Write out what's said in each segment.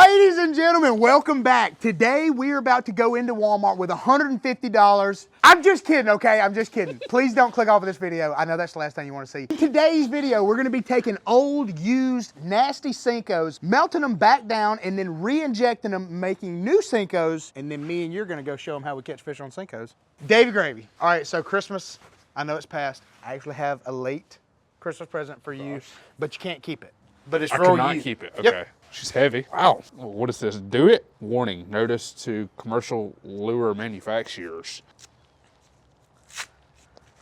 Ladies and gentlemen, welcome back. Today we're about to go into Walmart with $150. I'm just kidding, okay? I'm just kidding. Please don't click off of this video. I know that's the last thing you want to see. In today's video, we're going to be taking old, used, nasty Cincos, melting them back down, and then re-injecting them, making new Cincos, and then me and you're going to go show them how we catch fish on Cincos. Davy Gravy. All right, so Christmas, I know it's past. I actually have a late Christmas present for you, but you can't keep it. But it's for you. I cannot keep it, okay. Yep. She's heavy. Wow. What is this? Do it? Warning. Notice to commercial lure manufacturers.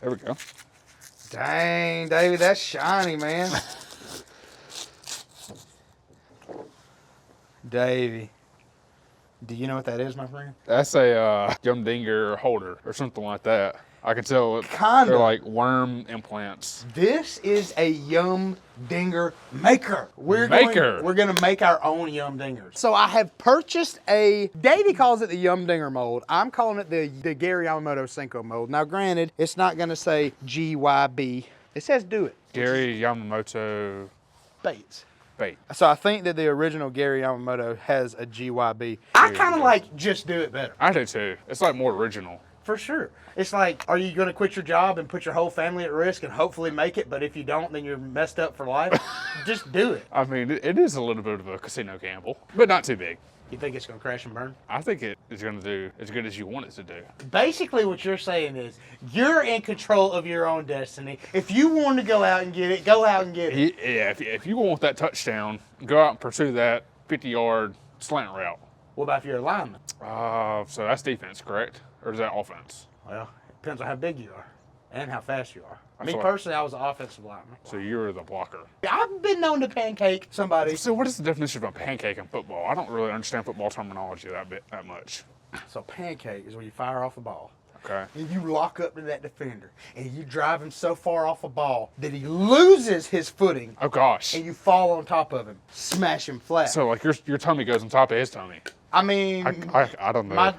There we go. Dang, Davey, that's shiny, man. Davey, do you know what that is, my friend? That's a yum dinger holder or something like that. I can tell Kinda. They're like worm implants. This is a yum dinger maker. We're gonna make our own yum dingers. So I have purchased a, Davey calls it the yum dinger mold. I'm calling it the Gary Yamamoto Cinco mold. Now granted, it's not gonna say GYB. It says do it. Gary Yamamoto Baits. bait. So I think that the original Gary Yamamoto has a GYB. I kind of like just do it better. I do too. It's like more original. For sure. It's like, are you going to quit your job and put your whole family at risk and hopefully make it, but if you don't, then you're messed up for life? Just do it. I mean, it is a little bit of a casino gamble, but not too big. You think it's going to crash and burn? I think it is going to do as good as you want it to do. Basically, what you're saying is you're in control of your own destiny. If you want to go out and get it, go out and get it. Yeah, if you want that touchdown, go out and pursue that 50-yard slant route. What about if you're a lineman? So that's defense, correct? Or is that offense? Well, it depends on how big you are and how fast you are. Me So- personally, I was an offensive lineman. So you're the blocker. I've been known to pancake somebody. So what is the definition of a pancake in football? I don't really understand football terminology that much. So pancake is when you fire off a ball. Okay. And you lock up to that defender, and you drive him so far off a ball that he loses his footing, Oh gosh. and you fall on top of him, smash him flat. So like your tummy goes on top of his tummy. I mean, I don't know.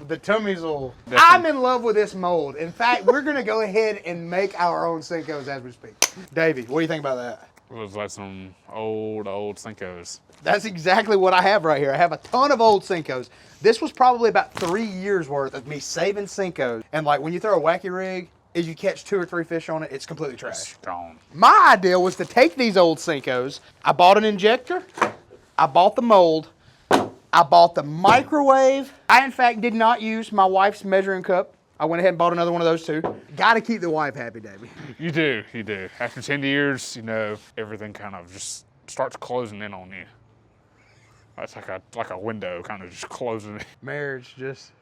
the tummies will. Definitely. I'm in love with this mold. In fact, we're gonna go ahead and make our own Cincos as we speak. Davey, what do you think about that? It was like some old Cincos. That's exactly what I have right here. I have a ton of old Cincos. This was probably about 3 years worth of me saving Cincos. And like when you throw a wacky rig, if you catch 2 or 3 fish on it, it's completely trash. It's gone. My idea was to take these old Cincos. I bought an injector. I bought the mold. I bought the microwave. I, in fact, did not use my wife's measuring cup. I went ahead and bought another one of those too. Got to keep the wife happy, Davey. You do. After 10 years, everything kind of just starts closing in on you. It's like a window kind of just closing. Marriage just...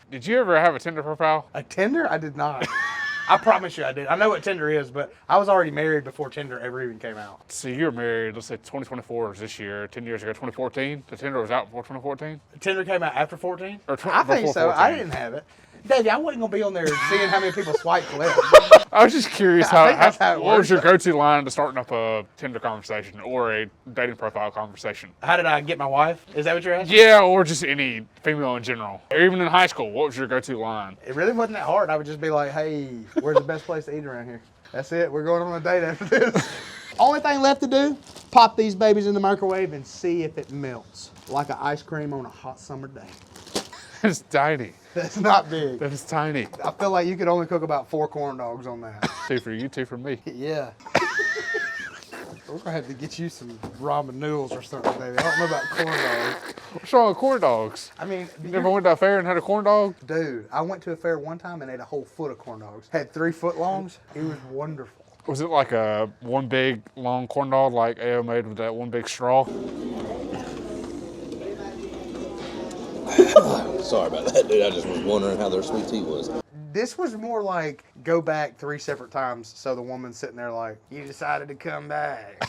Did you ever have a Tinder profile? A Tinder? I did not. I promise you I did. I know what Tinder is, but I was already married before Tinder ever even came out. So you were married, let's say 2024 is this year, 10 years ago, 2014? The Tinder was out before 2014? Tinder came out after 14? Or I think before so. 14. I didn't have it. Davey, I wasn't going to be on there seeing how many people swiped left. I was just curious I think that's how it what was works. your go-to line to starting up a Tinder conversation or a dating profile conversation? How did I get my wife? Is that what you're asking? Yeah, or just any female in general. Or even in high school, what was your go-to line? It really wasn't that hard. I would just be like, hey, where's the best place to eat around here? That's it. We're going on a date after this. Only thing left to do, pop these babies in the microwave and see if it melts like an ice cream on a hot summer day. It's tiny. That's not big. That is tiny. I feel like you could only cook about 4 corn dogs on that. 2 for you, 2 for me. Yeah. We're gonna have to get you some ramen noodles or something, baby. I don't know about corn dogs. What's wrong with corn dogs? I mean, You never went to a fair and had a corn dog? dude, I went to a fair one time and ate a whole foot of corn dogs. Had 3 foot longs. It was wonderful. Was it like a one big long corn dog like AO made with that one big straw? Sorry about that, dude. I just was wondering how their sweet tea was. This was more like go back 3 separate times. So the woman's sitting there like, you decided to come back.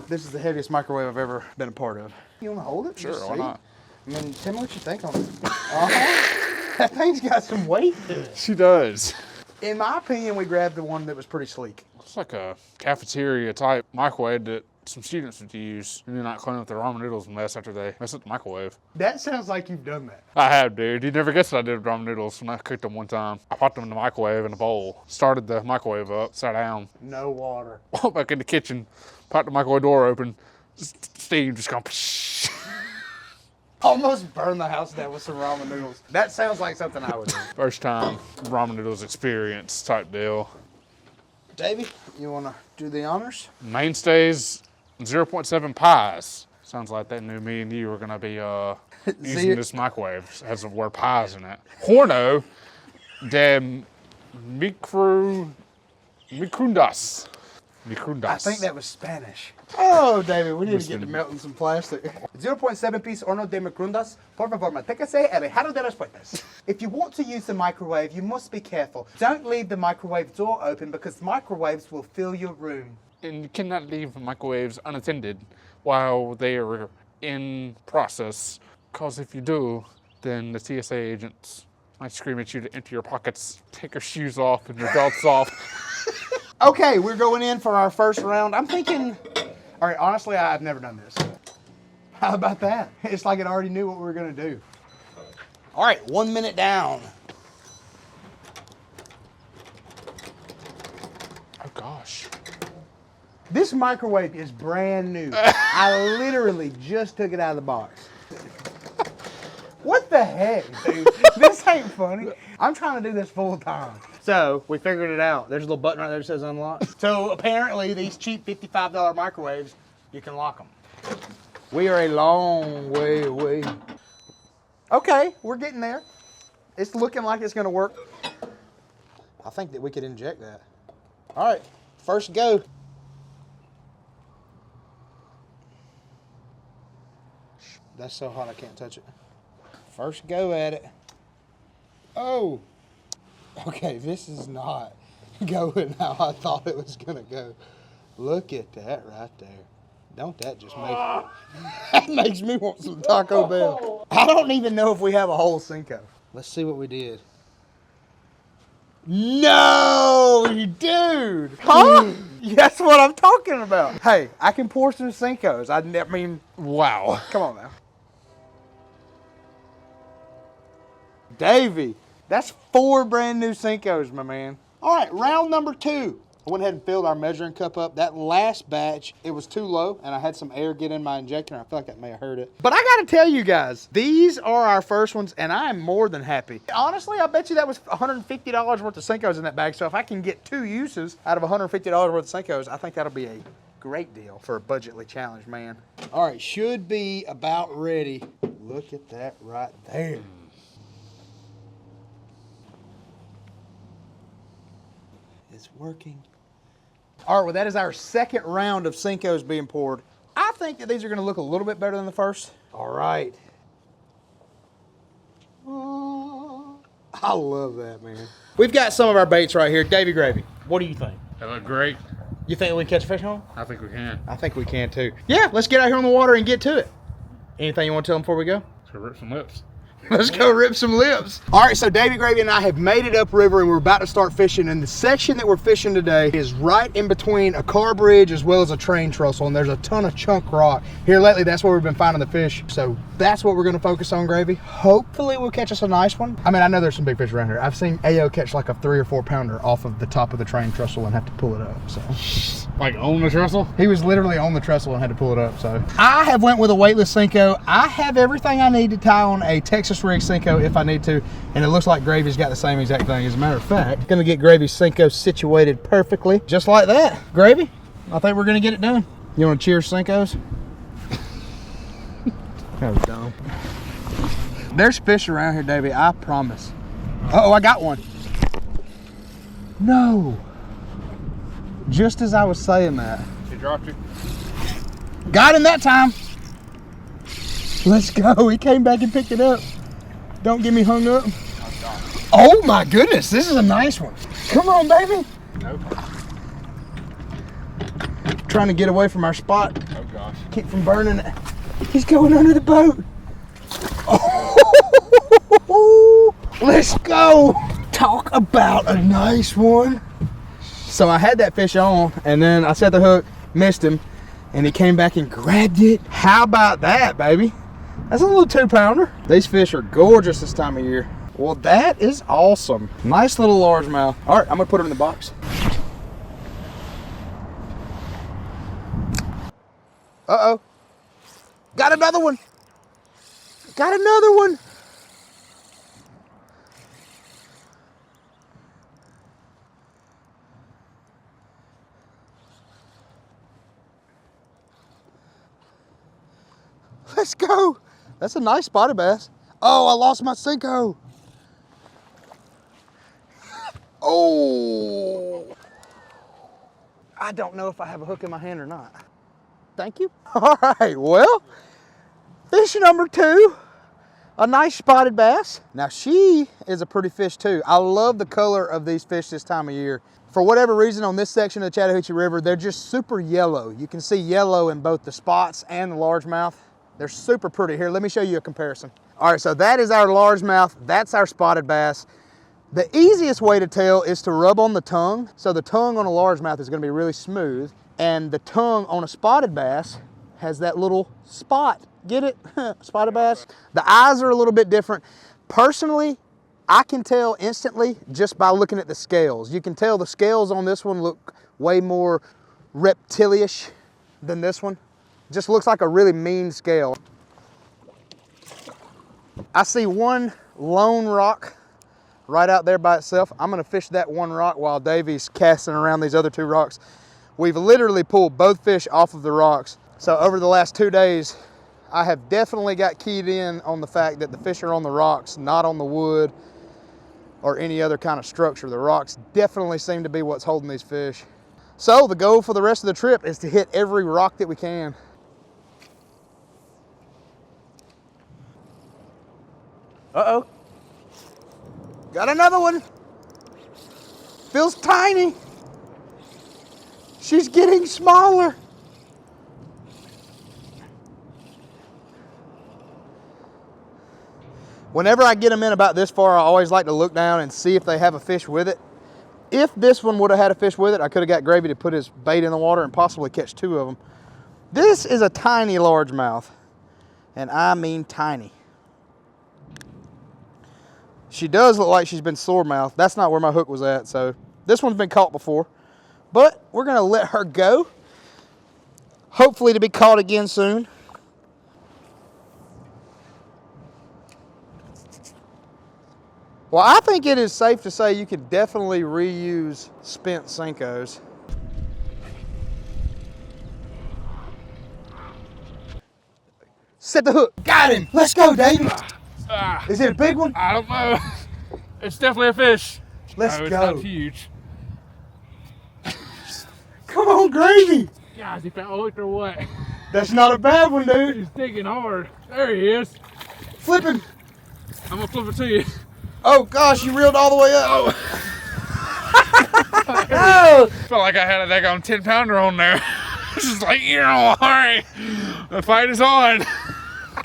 This is the heaviest microwave I've ever been a part of. You want to hold it? Sure, Just why see? not? I mean, tell me what you think on it. That thing's got some weight to it. She does. In my opinion, we grabbed the one that was pretty sleek. It's like a cafeteria type microwave that some students would use and then not clean up their ramen noodles mess after they mess up the microwave. That sounds like you've done that. I have, dude. You never guessed what I did with ramen noodles when I cooked them one time. I popped them in the microwave in a bowl, started the microwave up, sat down, No water. walked back in the kitchen, popped the microwave door open, steam just going psh. Almost burn the house down with some ramen noodles. That sounds like something I would do. First time ramen noodles experience type deal. Davey, you want to do the honors? Mainstays, 0.7 pies. Sounds like that knew me and you were gonna be using this microwave. It has the word pies in it. Horno de microondas. I think that was Spanish. Oh, David, we need to get to melting some plastic. 0.7 piece horno de microondas. Por favor, manténgase alejado de las puertas. If you want to use the microwave, you must be careful. Don't leave the microwave door open because microwaves will fill your room. And you cannot leave microwaves unattended while they are in process, because if you do, then the TSA agents might scream at you to empty your pockets, take your shoes off and your belts off. Okay, we're going in for our first round. I'm thinking, all right, honestly, I've never done this. How about that? It's like it already knew what we were gonna do. All right, 1 minute down. Oh gosh. This microwave is brand new. I literally just took it out of the box. What the heck, dude? This ain't funny. I'm trying to do this full time. So we figured it out. There's a little button right there that says unlock. So apparently these cheap $55 microwaves, you can lock them. We are a long way away. Okay, we're getting there. It's looking like it's gonna work. I think that we could inject that. All right, first go. That's so hot I can't touch it. First go at it. Oh. Okay, this is not going how I thought it was gonna go. Look at that right there. Don't that just make that makes me want some Taco Bell. I don't even know if we have a whole Cinco. Let's see what we did. No, you dude. Huh? That's what I'm talking about. Hey, I can pour some Cincos. I mean, Wow. come on now. Davey, that's 4 brand new Cincos, my man. All right, round number 2. I went ahead and filled our measuring cup up. That last batch, it was too low, and I had some air get in my injector, and I feel like that may have hurt it. But I gotta tell you guys, these are our first ones, and I am more than happy. Honestly, I bet you that was $150 worth of Cincos in that bag, so if I can get 2 uses out of $150 worth of Cincos, I think that'll be a great deal for a budgetly challenged man. All right, should be about ready. Look at that right there. It's working. All right, well, that is our second round of Cincos being poured. I think that these are gonna look a little bit better than the first. All right. Oh, I love that, man. We've got some of our baits right here. Davy Gravy, what do you think? They look great. You think we can catch a fish on them? I think we can. I think we can too. Yeah, let's get out here on the water and get to it. Anything you want to tell them before we go? Let's go rip some lips. Let's go rip some lips. All right, so Davy Gravy and I have made it upriver and we're about to start fishing. And the section that we're fishing today is right in between a car bridge as well as a train trestle. And there's a ton of chunk rock. Here lately, that's where we've been finding the fish. So that's what we're gonna focus on, Gravy. Hopefully we'll catch us a nice one. I mean, I know there's some big fish around here. I've seen AO catch like a 3 or 4 pounder off of the top of the train trestle and have to pull it up, so. Like on the trestle? He was literally on the trestle and had to pull it up, so. I have went with a weightless Cinco. I have everything I need to tie on a Texas rig Cinco if I need to, and it looks like Gravy's got the same exact thing. As a matter of fact, gonna get Gravy's Cinco situated perfectly, just like that. Gravy, I think we're gonna get it done. You wanna cheers Cincos? That was dumb. There's fish around here, Davey, I promise. Uh-oh, I got one. No. Just as I was saying that. He dropped it. Got him that time. Let's go. He came back and picked it up. Don't get me hung up. Oh my goodness, this is a nice one. Come on, baby. Nope. Trying to get away from our spot. Oh gosh. Keep from burning it. He's going under the boat. Oh, let's go. Talk about a nice one. So I had that fish on, and then I set the hook, missed him, and he came back and grabbed it. How about that, baby? That's a little 2 pounder. These fish are gorgeous this time of year. Well, that is awesome. Nice little largemouth. All right, I'm gonna put her in the box. Uh-oh. Got another one. Got another one. Let's go. That's a nice spotted bass. Oh, I lost my Senko. Oh. I don't know if I have a hook in my hand or not. Thank you. All right, well, fish number 2, a nice spotted bass. Now she is a pretty fish too. I love the color of these fish this time of year. For whatever reason on this section of the Chattahoochee River, they're just super yellow. You can see yellow in both the spots and the largemouth. They're super pretty. Here, let me show you a comparison. All right, so that is our largemouth. That's our spotted bass. The easiest way to tell is to rub on the tongue. So the tongue on a largemouth is gonna be really smooth, and the tongue on a spotted bass has that little spot. Get it? Spotted bass. The eyes are a little bit different. Personally, I can tell instantly just by looking at the scales. You can tell the scales on this one look way more reptilian than this one. Just looks like a really mean scale. I see one lone rock right out there by itself. I'm gonna fish that one rock while Davey's casting around these other 2 rocks. We've literally pulled both fish off of the rocks. So over the last 2 days, I have definitely got keyed in on the fact that the fish are on the rocks, not on the wood or any other kind of structure. The rocks definitely seem to be what's holding these fish. So the goal for the rest of the trip is to hit every rock that we can. Uh-oh. Got another one. Feels tiny. She's getting smaller. Whenever I get them in about this far, I always like to look down and see if they have a fish with it. If this one would have had a fish with it, I could have got Gravy to put his bait in the water and possibly catch 2 of them. This is a tiny largemouth, and I mean tiny. She does look like she's been sore-mouthed. That's not where my hook was at, so this one's been caught before. But we're gonna let her go. Hopefully to be caught again soon. Well, I think it is safe to say you can definitely reuse spent Senkos. Set the hook. Got him. Let's go, Davey. Is it a big one? I don't know. It's definitely a fish. Let's It's go. not huge. Come on, Gravy. Guys, he found hooked or what? That's not a bad one, dude. He's digging hard. There he is. Flip him. I'm gonna flip it to you. Oh gosh, you reeled all the way up. Oh. Oh. Felt like I had a daggone 10-pounder on there. It's just like, hurry. The fight is on.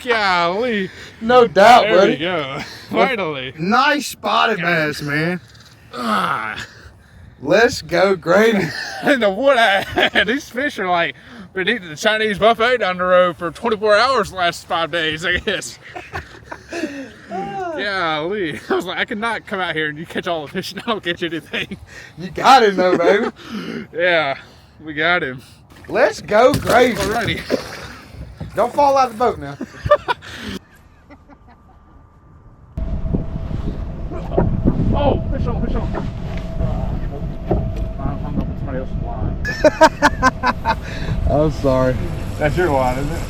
Golly. No doubt, There buddy. we go. Finally. Nice spotted bass, man. Let's go, Gravy. And the wood I had, these fish are like been eating the Chinese buffet down the road for 24 hours the last 5 days, I guess. Golly. I was like, I could not come out here and you catch all the fish and I don't catch anything. You got him though, baby. Yeah, we got him. Let's go, Gravy. Alrighty. Don't fall out of the boat now. Oh, fish on, fish on. I'm up with somebody else's line. I'm sorry. That's your line, isn't it?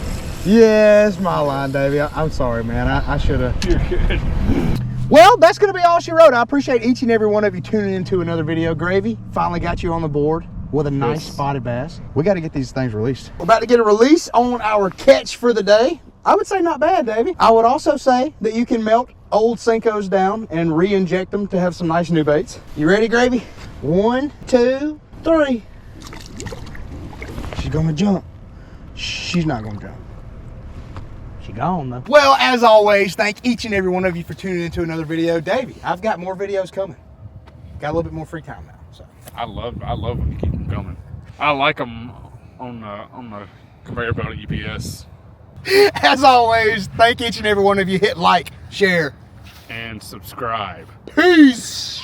Yeah, it's my line, Davey. I'm sorry, man. I should have. You're good. Well, that's going to be all she wrote. I appreciate each and every one of you tuning into another video. Gravy, finally got you on the board with a nice spotted bass. We got to get these things released. We're about to get a release on our catch for the day. I would say not bad, Davey. I would also say that you can melt old Senkos down and re-inject them to have some nice new baits. You ready, Gravy? 1, 2, 3. She's going to jump. She's not going to jump. She gone though. Well, as always, thank each and every one of you for tuning into another video. Davey, I've got more videos coming. Got a little bit more free time now. So I love when you keep them coming. I like them on the conveyor belt at UPS. as always, thank each and every one of you. Hit like, share, and subscribe. peace.